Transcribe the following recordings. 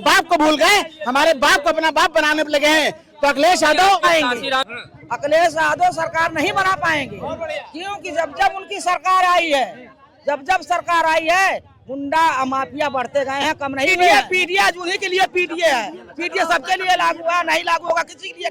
बाप को भूल गए, हमारे बाप को अपना बाप बनाने लगे हैं। तो अखिलेश यादव आएंगे। अखिलेश यादव सरकार नहीं बना पाएंगे, क्योंकि जब उनकी सरकार आई है, जब सरकार आई है, गुंडा माफिया बढ़ते गए हैं, कम नहीं हुए। पीडीए उन्हीं के लिए पीडीए है, पीडीए सबके लिए लागू है, नहीं लागू होगा किसी के लिए।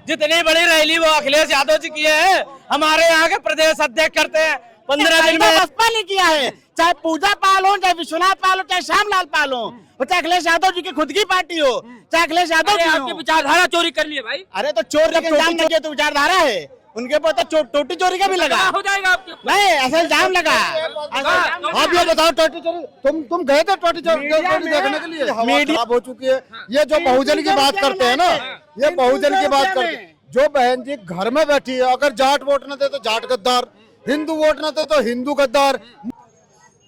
जितनी बड़ी रैली वो अखिलेश यादव जी किए हैं, हमारे यहाँ के प्रदेश अध्यक्ष करते हैं 15 दिन में। बसपा ने किया है, चाहे पूजा पाल हो, चाहे विश्वनाथ पाल हो, चाहे श्यामलाल पाल हो, चाहे अखिलेश यादव जी की खुद की पार्टी हो, चाहे अखिलेश यादव जी आपकी विचारधारा चोरी कर लिए भाई। अरे तो चोर का इल्जाम लगे तो विचारधारा है, उनके ऊपर तो टोटी चोरी का भी लगा हो जाएगा आपके। नहीं, ऐसा इल्जाम लगा। आप ये बताओ टोटी चोरी, तुम गए थे टोटी चोरी देखने के लिए? मीडिया हो चुकी है। ये जो बहुजन की बात करते हैं ना, ये बहुजन की बात करते हैं। जो बहन जी घर में बैठी है, अगर जाट वोट न दे तो जाट गद्दार, हिंदू वोट न दे तो हिंदू गद्दार।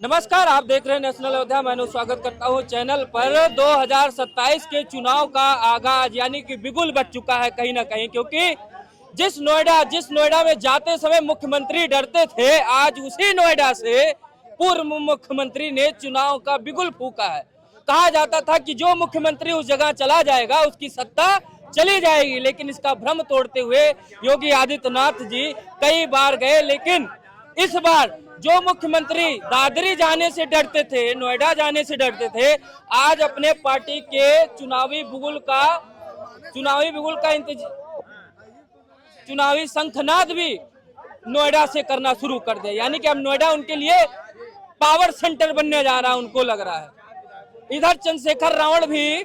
नमस्कार, आप देख रहे हैं नेशनल अयोध्या। मैं स्वागत करता हूं चैनल पर। 2027 के चुनाव का आगाज यानी कि बिगुल बज चुका है कहीं ना कहीं, क्योंकि जिस नोएडा में जाते समय मुख्यमंत्री डरते थे, आज उसी नोएडा से पूर्व मुख्यमंत्री ने चुनाव का बिगुल फूका है। कहा जाता था कि जो मुख्यमंत्री उस जगह चला जाएगा उसकी सत्ता चली जाएगी, लेकिन इसका भ्रम तोड़ते हुए योगी आदित्यनाथ जी कई बार गए। लेकिन इस बार जो मुख्यमंत्री दादरी जाने से डरते थे, नोएडा जाने से डरते थे, आज अपने पार्टी के चुनावी शंखनाद भी नोएडा से करना शुरू कर दे। यानी कि अब नोएडा उनके लिए पावर सेंटर बनने जा रहा है, उनको लग रहा है। इधर चंद्रशेखर रावण भी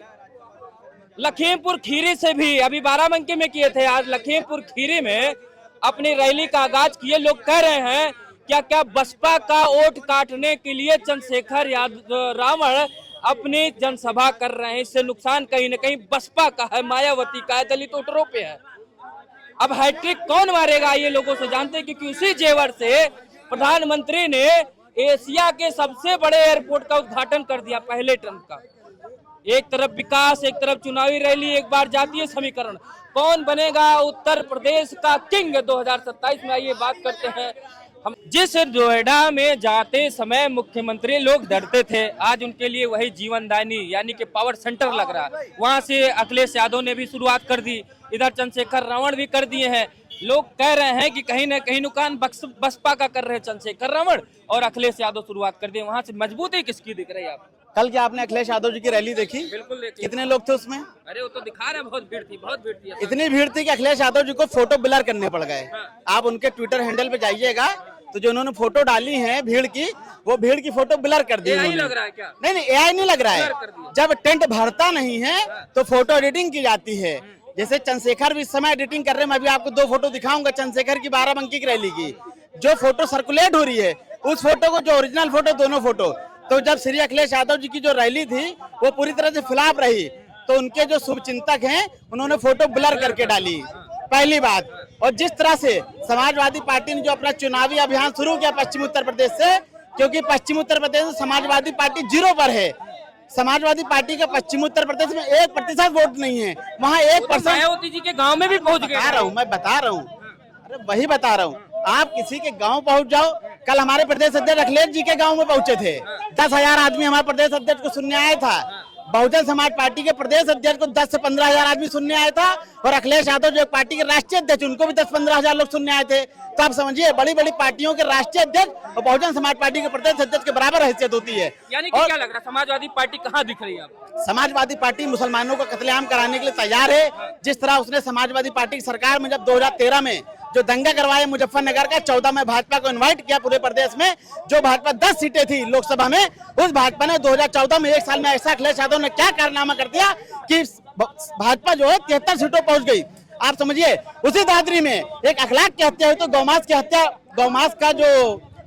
लखीमपुर खीरी से भी, अभी बाराबंकी में किए थे, आज लखीमपुर खीरी में अपनी रैली का आगाज किए। लोग कह रहे हैं क्या बसपा का वोट काटने के लिए चंद्रशेखर रावण अपनी जनसभा कर रहे हैं। इससे नुकसान कहीं न कहीं बसपा का है, मायावती का है, दलित वोटरों पे है। अब हैट्रिक कौन मारेगा ये लोगों से जानते हैं, क्योंकि उसी जेवर से प्रधानमंत्री ने एशिया के सबसे बड़े एयरपोर्ट का उद्घाटन कर दिया पहले टर्म का। एक तरफ विकास, एक तरफ चुनावी रैली, एक बार जातीय समीकरण। कौन बनेगा उत्तर प्रदेश का किंग 2027 में, आइए बात करते हैं। हम जिस नोएडा में जाते समय मुख्यमंत्री लोग डरते थे, आज उनके लिए वही जीवनदायिनी यानी कि पावर सेंटर लग रहा है। वहां से अखिलेश यादव ने भी शुरुआत कर दी, इधर चंद्रशेखर रावण भी कर दिए हैं। लोग कह रहे हैं कि कहीं न कहीं नुकसान बसपा का कर रहे हैं चंद्रशेखर रावण, और अखिलेश यादव शुरुआत कर दिए। वहां से मजबूती किसकी दिख रही है आपको? कल क्या आपने अखिलेश यादव जी की रैली देखी? बिल्कुल देखी। कितने लोग थे उसमें? अरे वो तो दिखा रहे, बहुत भीड़ थी। इतनी भीड़ थी कि अखिलेश यादव जी को फोटो ब्लर करने पड़ गए। आप उनके ट्विटर हैंडल पे जाइएगा तो जो उन्होंने फोटो डाली है भीड़ की, वो भीड़ की फोटो ब्लर कर दी। एआई लग रहा है क्या? नहीं, एआई नहीं लग रहा है। जब टेंट भरता नहीं है तो फोटो एडिटिंग की जाती है। जैसे चंद्रशेखर भी इस समय एडिटिंग कर रहे हैं। मैं अभी आपको 2 फोटो दिखाऊंगा चंद्रशेखर की बाराबंकी की रैली की। जो फोटो सर्कुलेट हो रही है उस फोटो को, जो ओरिजिनल फोटो, दोनों फोटो। तो जब श्री अखिलेश यादव जी की जो रैली थी वो पूरी तरह से फ्लॉप रही, तो उनके जो शुभचिंतक हैं उन्होंने फोटो ब्लर करके डाली, पहली बात। और जिस तरह से समाजवादी पार्टी ने जो अपना चुनावी अभियान शुरू किया पश्चिम उत्तर प्रदेश से, क्योंकि पश्चिम उत्तर प्रदेश में समाजवादी पार्टी 0 पर है। समाजवादी पार्टी का पश्चिम उत्तर प्रदेश में 1% वोट नहीं है। वहाँ 1% मायावती जी के गांव में भी पहुंच गए। मैं बता रहा हूँ, अरे वही बता रहा हूँ। आप किसी के गांव पहुंच जाओ। कल हमारे प्रदेश अध्यक्ष अखिलेश जी के गांव में पहुंचे थे। 10,000 आदमी हमारे प्रदेश अध्यक्ष को सुनने आया था। बहुजन समाज पार्टी के प्रदेश अध्यक्ष को 10 से 15,000 आदमी सुनने आया था, और अखिलेश यादव जो पार्टी के राष्ट्रीय अध्यक्ष, उनको भी 10-15,000 लोग सुनने आए थे। तो आप समझिए, बड़ी बड़ी पार्टियों के राष्ट्रीय अध्यक्ष और बहुजन समाज पार्टी के प्रदेश अध्यक्ष के बराबर हैसियत होती है। यानी कि क्या लग रहा है, समाजवादी पार्टी कहाँ दिख रही है आपको? समाजवादी पार्टी मुसलमानों का कत्लेआम कराने के लिए तैयार है। जिस तरह उसने समाजवादी पार्टी की सरकार में जब 2013 में जो दंगा करवाया मुजफ्फरनगर का, 14 में भाजपा को इनवाइट किया पूरे प्रदेश में। जो भाजपा 10 सीटें थी लोकसभा में, उस भाजपा ने 2014 में 1 साल में ऐसा अखिलेश यादव ने क्या कारनामा कर दिया कि भाजपा जो है 73 सीटों पहुंच गई। आप समझिए, उसी दादरी में एक अखलाक की हत्या हुई। तो गौमांस की हत्या, गौमांस का जो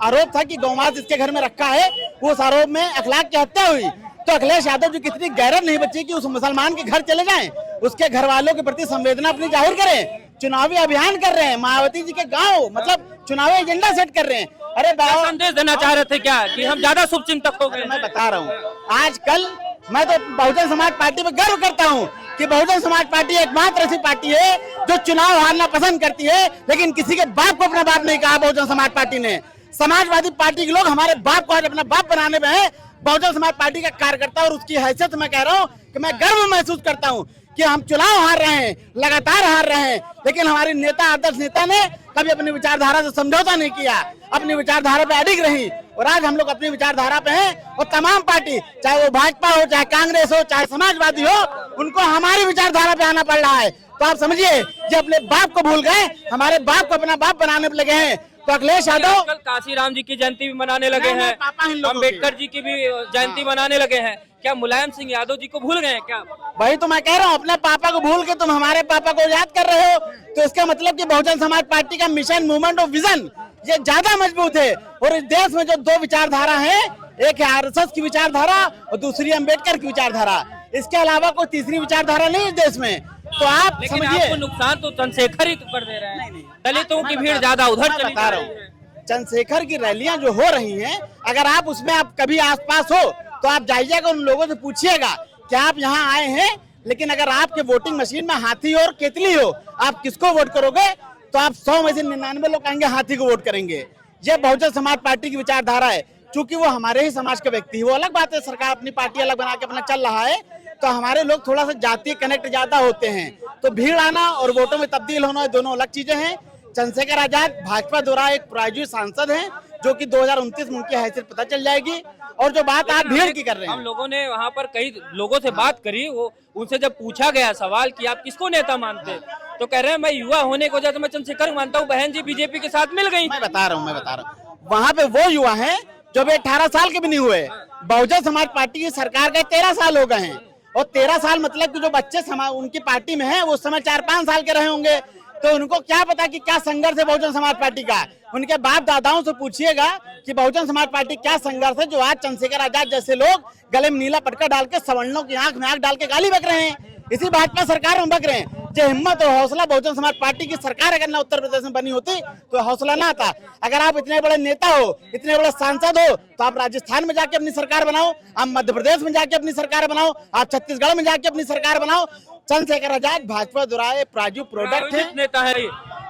आरोप था कि गौमांस इसके घर में रखा है, उस आरोप में अखलाक की हत्या हुई। तो अखिलेश यादव जी कितनी गैरत नहीं बची कि उस मुसलमान के घर चले जाएं, उसके घर वालों के प्रति संवेदना अपनी जाहिर करें। चुनावी अभियान कर रहे हैं मायावती जी के गांव, मतलब चुनावी एजेंडा सेट कर रहे हैं। अरे संदेश देना चाह रहे थे क्या कि हम ज्यादा शुभचिंतक हो गए? मैं बता रहा हूँ, आजकल मैं तो बहुजन समाज पार्टी पे गर्व करता हूँ कि बहुजन समाज पार्टी एकमात्र ऐसी पार्टी है जो चुनाव हारना पसंद करती है, लेकिन किसी के बाप को अपना बाप नहीं कहा बहुजन समाज पार्टी ने। समाजवादी पार्टी के लोग हमारे बाप को आज अपना बाप बनाने में है। बहुजन समाज पार्टी का कार्यकर्ता और उसकी हैसियत मैं कह रहा हूँ कि मैं गर्व महसूस करता हूँ कि हम चुनाव हार रहे हैं, लगातार हार रहे हैं, लेकिन हमारी नेता, आदर्श नेता ने कभी अपनी विचारधारा से समझौता नहीं किया, अपनी विचारधारा पे अडिग रही। और आज हम लोग अपनी विचारधारा पे हैं और तमाम पार्टी, चाहे वो भाजपा हो, चाहे कांग्रेस हो, चाहे समाजवादी हो, उनको हमारी विचारधारा पे आना पड़ रहा है। तो आप समझिए, ये अपने बाप को भूल गए, हमारे बाप को अपना बाप बनाने लगे हैं। तो अखिलेश यादव काशीराम जी की जयंती भी मनाने लगे हैं, पापा इन लोगों की। अम्बेडकर जी की भी जयंती मनाने लगे हैं। क्या मुलायम सिंह यादव जी को भूल गए हैं क्या? वही तो मैं कह रहा हूँ, अपने पापा को भूल के तुम हमारे पापा को याद कर रहे हो, तो इसका मतलब कि बहुजन समाज पार्टी का मिशन, मूवमेंट और विजन ये ज्यादा मजबूत है। और इस देश में जो दो विचारधारा है, एक है आरएसएस की विचारधारा और दूसरी अम्बेडकर की विचारधारा, इसके अलावा कोई तीसरी विचारधारा नहीं इस देश में। तो आप लेकिन समझिए, आपको नुकसान तो चंद्रशेखर ही तो कर दे रहे हैं। दलितों की भीड़ ज्यादा उधर चली जा रही है। चंद्रशेखर की रैलियां जो हो रही हैं, अगर आप उसमें आप कभी आसपास हो तो आप जाइएगा, उन लोगों से पूछिएगा कि आप यहाँ आए हैं, लेकिन अगर आपके वोटिंग मशीन में हाथी और केतली हो, आप किसको वोट करोगे? तो आप 100 में से 99 लोग कहेंगे हाथी को वोट करेंगे। ये बहुजन समाज पार्टी की विचारधारा है। चूंकि वो हमारे ही समाज के व्यक्ति, वो अलग बात है, सरकार अपनी पार्टी अलग बना के अपना चल रहा है, तो हमारे लोग थोड़ा सा जातीय कनेक्ट ज्यादा होते हैं, तो भीड़ आना और वोटों में तब्दील होना दोनों अलग चीजें हैं। चंद्रशेखर आजाद भाजपा द्वारा एक प्रायोजित सांसद हैं, जो कि 2029 में उनकी हैसियत पता चल जाएगी। और जो बात आप भीड़ की कर रहे हैं, हम लोगों ने वहाँ पर कई लोगों से बात करी, वो उनसे जब पूछा गया सवाल कि आप किसको नेता मानते, तो कह रहे हैं मैं युवा होने की वजह से मैं चंद्रशेखर मानता हूँ, बहन जी बीजेपी के साथ मिल गई। मैं बता रहा हूँ, वहाँ पे वो युवा हैं जो भी 18 साल के भी नहीं हुए। बहुजन समाज पार्टी की सरकार के 13 साल हो गए हैं, और 13 साल मतलब कि जो बच्चे उनकी पार्टी में हैं, वो उस समय 4-5 साल के रहे होंगे, तो उनको क्या पता कि क्या संघर्ष है बहुजन समाज पार्टी का। उनके बाप दादाओं से पूछिएगा कि बहुजन समाज पार्टी क्या संघर्ष है, जो आज चंद्रशेखर आजाद जैसे लोग गले में नीला पटका डाल के सवर्णों की आंख में आंख डाल के गाली बक रहे हैं, इसी भाजपा सरकार में बक रहे हैं। जो हिम्मत और हौसला बहुजन समाज पार्टी की सरकार अगर ना उत्तर प्रदेश में बनी होती तो हौसला ना आता। अगर आप इतने बड़े नेता हो, इतने बड़े सांसद हो, तो आप राजस्थान में जाके अपनी सरकार बनाओ, आप मध्य प्रदेश में जाके अपनी सरकार बनाओ, आप छत्तीसगढ़ में जाके अपनी सरकार बनाओ। चंद्रशेखर आजाद भाजपा द्वारा प्रायोजित प्रोडक्ट है, नेता है।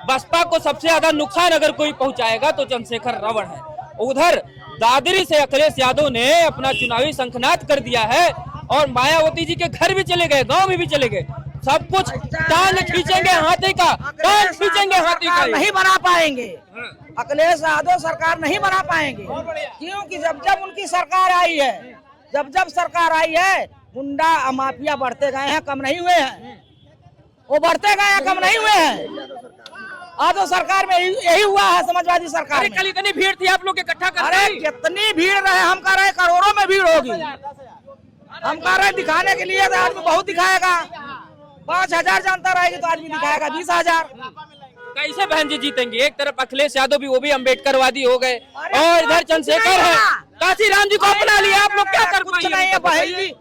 बसपा को सबसे ज्यादा नुकसान अगर कोई पहुंचाएगा तो चंद्रशेखर रावण है। उधर दादरी से अखिलेश यादव ने अपना चुनावी शंखनाद कर दिया है, और मायावती जी के घर भी चले गए, गांव में भी चले गए, सब कुछ टांग खींचेंगे हाथी का, टांग खींचेंगे हाथी का। नहीं बना पाएंगे अखिलेश यादव, सरकार नहीं बना पाएंगे, क्योंकि जब जब उनकी सरकार आई है, जब सरकार आई है, गुंडा माफिया बढ़ते गए हैं, कम नहीं हुए हैं। वो बढ़ते गए हैं, कम नहीं हुए हैं। यादव सरकार में यही हुआ है, समाजवादी सरकार में। कल इतनी भीड़ थी आप लोग इकट्ठा कर, अरे कितनी भीड़ रहे, हम कह रहे करोड़ों में भीड़ होगी। हम कह रहे दिखाने के लिए तो आदमी बहुत दिखाएगा, 5000 जनता रहेगी तो आदमी दिखाएगा 20,000। कैसे बहन जी जीतेंगे? एक तरफ अखिलेश यादव भी, वो भी अम्बेडकरवादी हो गए, और इधर चंद्रशेखर है, काशीराम जी को अपना लिया। आप लोग क्या कर कुछ नहीं है बहन जी।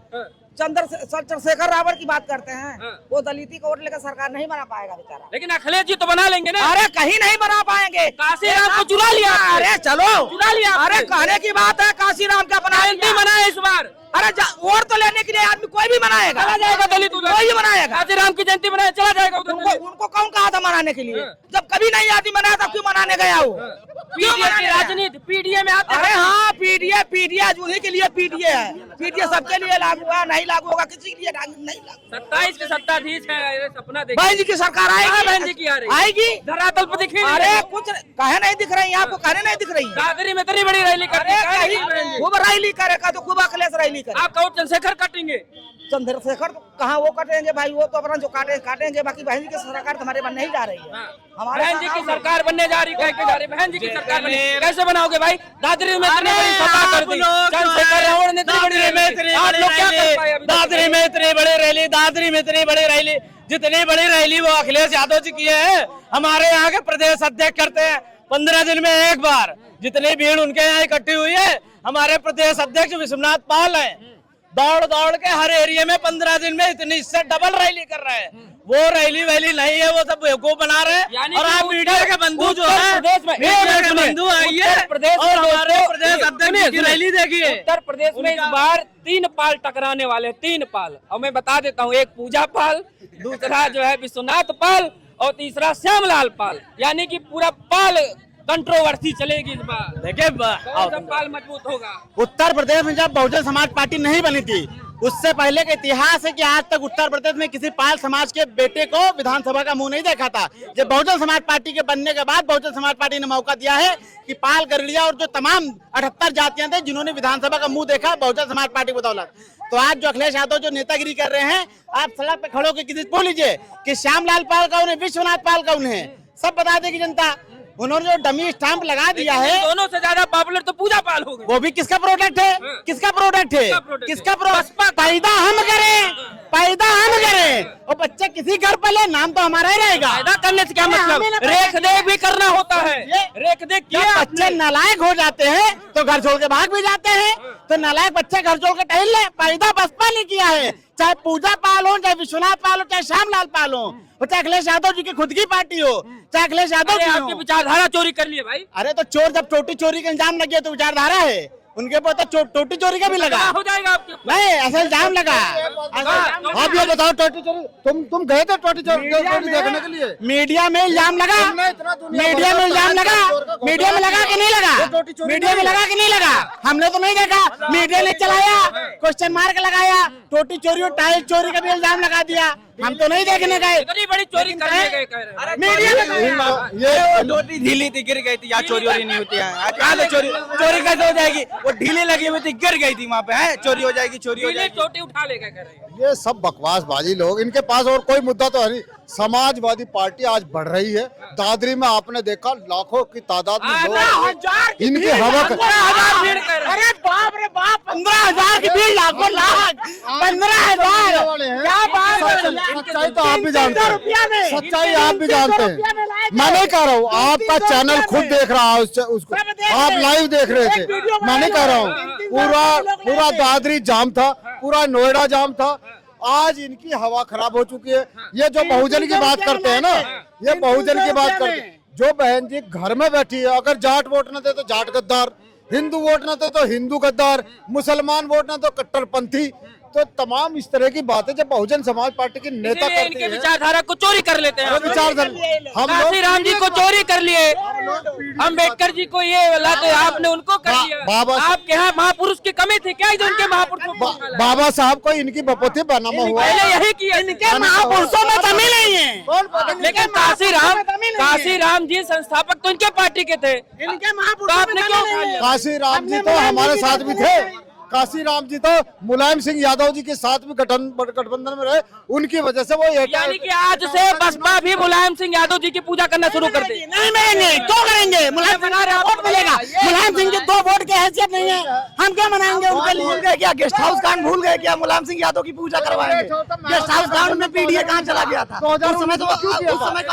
चंद्रशेखर रावण की बात करते हैं, वो दलिती को वोट लेकर सरकार नहीं बना पाएगा बेचारा। लेकिन अखिलेश जी तो बना लेंगे ना। अरे कहीं नहीं बना पाएंगे। काशीराम को चुरा लिया। अरे चलो चुरा लिया। अरे कहने की बात है, काशीराम क्या बनाया इस बार। अरे वोट तो लेने के लिए आदमी कोई भी बनाएगा, चला जाएगा दलित, कोई भी बनाएगा। काशीराम की जयंती बनाया, चला जाएगा उधर। उनको कौन कहा था मनाने के लिए? जब कभी नहीं आदमी मनाया था, क्यों मनाने गया वो? राजनीति पीडीए में आता है। अरे हाँ, पीडीए उन्हीं के लिए पीडीए है। पीडीए सबके लिए लागू है, नहीं लागू होगा किसी के लिए नहीं लागू। 27 के सत्ताधीश है, सपना देखिए। बहन जी की सरकार आएगी, बहन जी की आ रही आएगी, धरातल पर दिखी। अरे कुछ कहे नहीं दिख रही है आपको, कहने नहीं दिख रही है। दादरी में इतनी बड़ी रैली कर खूब रैली करेगा तो खूब अखिलेश रैली करे। आप कहो चंद्रशेखर कटेंगे? चंद्रशेखर तो कहाँ वो कटेंगे भाई, वो तो अपना जो काटेंगे। बाकी बहन जी की सरकार तो हमारे बनने ही जा रही है। हमारे बहन जी की सरकार बनने जा रही है, बहन जी की सरकार कैसे बनाओगे भाई? दादरी में इतनी बड़ी सभा कर दी, चंद्रशेखर रावण ने इतनी बड़ी रैली, आप लोग क्या कर पाए अभी? दादरी में इतनी बड़ी रैली, दादरी में इतनी बड़ी रैली, जितनी बड़ी रैली वो अखिलेश यादव जी किए हैं, हमारे यहाँ के प्रदेश अध्यक्ष करते हैं 15 दिन में एक बार। जितनी भीड़ उनके यहाँ इकट्ठी हुई है, हमारे प्रदेश अध्यक्ष विश्वनाथ पाल है, दौड़ दौड़ के हर एरिया में 15 दिन में इतनी, इससे डबल रैली कर रहे हैं। वो रैली वैली नहीं है, वो सब बेवकूफ बना रहे हैं। और आप मीडिया के बंधु जो है, मीडिया के बंधु आइए और हमारे प्रदेश अध्यक्ष की रैली देखिए। उत्तर प्रदेश में इस बार 3 पाल टकराने वाले, 3 पाल, और मैं बता देता हूँ, एक पूजा पाल, दूसरा जो है विश्वनाथ पाल, और तीसरा श्यामलाल पाल, यानी कि पूरा पाल कंट्रोवर्सी चलेगी इस बार। देखिए जब पाल मजबूत होगा। उत्तर प्रदेश में जब बहुजन समाज पार्टी नहीं बनी थी, उससे पहले का इतिहास है कि आज तक उत्तर प्रदेश में किसी पाल समाज के बेटे को विधानसभा का मुंह नहीं देखा था। जब बहुजन समाज पार्टी के बनने के बाद बहुजन समाज पार्टी ने मौका दिया है कि पाल, गरीड़िया और जो तमाम 78 जातियां थे जिन्होंने विधानसभा का मुंह देखा बहुजन समाज पार्टी की बदौलत। तो आज जो अखिलेश यादव जो नेतागिरी कर रहे हैं, आप सड़क पे खड़े होकर किसी से पूछ लीजिए कि श्यामलाल पाल कौन है, विश्वनाथ पाल कौन है, सब बता देगी जनता। उन्होंने जो डमी स्टैंप लगा दिया है, दोनों से ज्यादा पॉपुलर तो पूजा पाल हो गई। वो भी किसका प्रोडक्ट है? किसका प्रोडक्ट है? किसका प्रोडक्ट? पैदा हम करें, पैदा हम करें और बच्चे किसी घर पर ले, नाम तो हमारा ही रहेगा। पैदा करने से क्या मतलब? रेख देख भी करना होता है। रेख देख जब बच्चे नालायक हो जाते हैं तो घर छोड़ के भाग भी जाते हैं। तो नालायक बच्चे घर छोड़ के टहल ले, पैदा बसपा ने किया है। चाहे पूजा पाल हो, चाहे विश्वनाथ पाल हो, चाहे श्यामलाल पाल हो, चाहे अखिलेश यादव जी की खुद की पार्टी हो, चाहे अखिलेश यादव जी आपकी विचारधारा चोरी कर लिए भाई। अरे तो चोर जब टोटी चोरी का इल्जाम लगे तो विचारधारा है, उनके ऊपर तो टोटी चोरी का भी लगा। हो जाएगा आपके नहीं, ऐसा इल्जाम लगा। आप ये बताओ टोटी चोरी, तुम गए थे टोटी चोरी देखने के लिए? मीडिया में इल्जाम लगा, मीडिया में इल्जाम लगा, मीडिया में लगा कि नहीं लगा? मीडिया में लगा कि नहीं लगा? हमने तो नहीं देखा, मीडिया ने चलाया, क्वेश्चन मार्क लगाया, टोटी चोरी और टाइल चोरी का भी इल्जाम लगा दिया। हम तो नहीं देखने गए, इतनी बड़ी चोरी करने गए कह रहे हैं। मीडिया में ये टोटी ढीली थी, गिर गई थी। यहाँ चोरी वोरी नहीं होती है। कहाँ से चोरी कैसे हो जाएगी? वो ढीली लगी हुई थी, गिर गई थी वहाँ पे। है चोरी हो जाएगी, चोरी हो जाएगी। चोटी उठा लेगा कह रहे हैं। ये सब बकवासबाजी लोग, इनके पास और कोई मुद्दा तो है नहीं। समाजवादी पार्टी आज बढ़ रही है। दादरी में आपने देखा लाखों की तादाद में लोग इनकी हवा अरे बाप रे बाप, 15,000 की भीड़, लाखों लाख, 15,000 क्या बात है। सच्चाई तो आप भी जानते हैं, सच्चाई आप भी जानते हैं। मैं नहीं कह रहा हूँ, आपका चैनल खुद देख रहा है उसको, आप लाइव देख रहे थे। मैं नहीं कह रहा हूँ, पूरा दादरी जाम था, पूरा नोएडा जाम था। आज इनकी हवा खराब हो चुकी है। ये जो बहुजन की बात करते हैं ना, ये बहुजन की बात करते हैं। जो बहन जी घर में बैठी है, अगर जाट वोट न दे तो जाट गद्दार, हिंदू वोट न दे तो हिंदू गद्दार, मुसलमान वोट न तो कट्टरपंथी, तो तमाम इस तरह की बातें जब बहुजन समाज पार्टी के नेता करते इनके हैं, विचारधारा को चोरी कर लेते हैं। विचारधारा हम काशी राम जी को चोरी कर लिए, अम्बेडकर जी को ये लाते, आपने उनको कर लिया। बाबा आपके यहाँ महापुरुष की कमी थी क्या? उनके महापुरुष को बाबा साहब को इनकी बपोती बनाना हुआ। पहले यही किया। इनके महापुरुषों में कमी नहीं है। लेकिन काशी राम जी संस्थापक तो इनके पार्टी के थे। इनके तो महापुरुषों आपने में क्यों कमी खा नहीं लिया? है। काशी राम जी तो हमारे साथ भी थे। काशी राम जी तो मुलायम सिंह यादव जी के साथ भी गठबंधन में रहे, उनकी वजह से वो यानी कि आज से बसपा भी मुलायम सिंह यादव जी की पूजा करना शुरू कर दे। नहीं मानेंगे, क्यों करेंगे? मुलायम सिंह का वोट मिलेगा, मुलायम सिंह के 2 वोट की हैसियत नहीं है, हम क्या मनाएंगे उनके लिए? भूल गए क्या? गेस्ट हाउस कांड भूल गए क्या? मुलायम सिंह यादव की पूजा करवाएंगे। गेस्ट हाउस कांड में पीडीए कहाँ चला गया था? 2019 में क्यों किया था? उस समय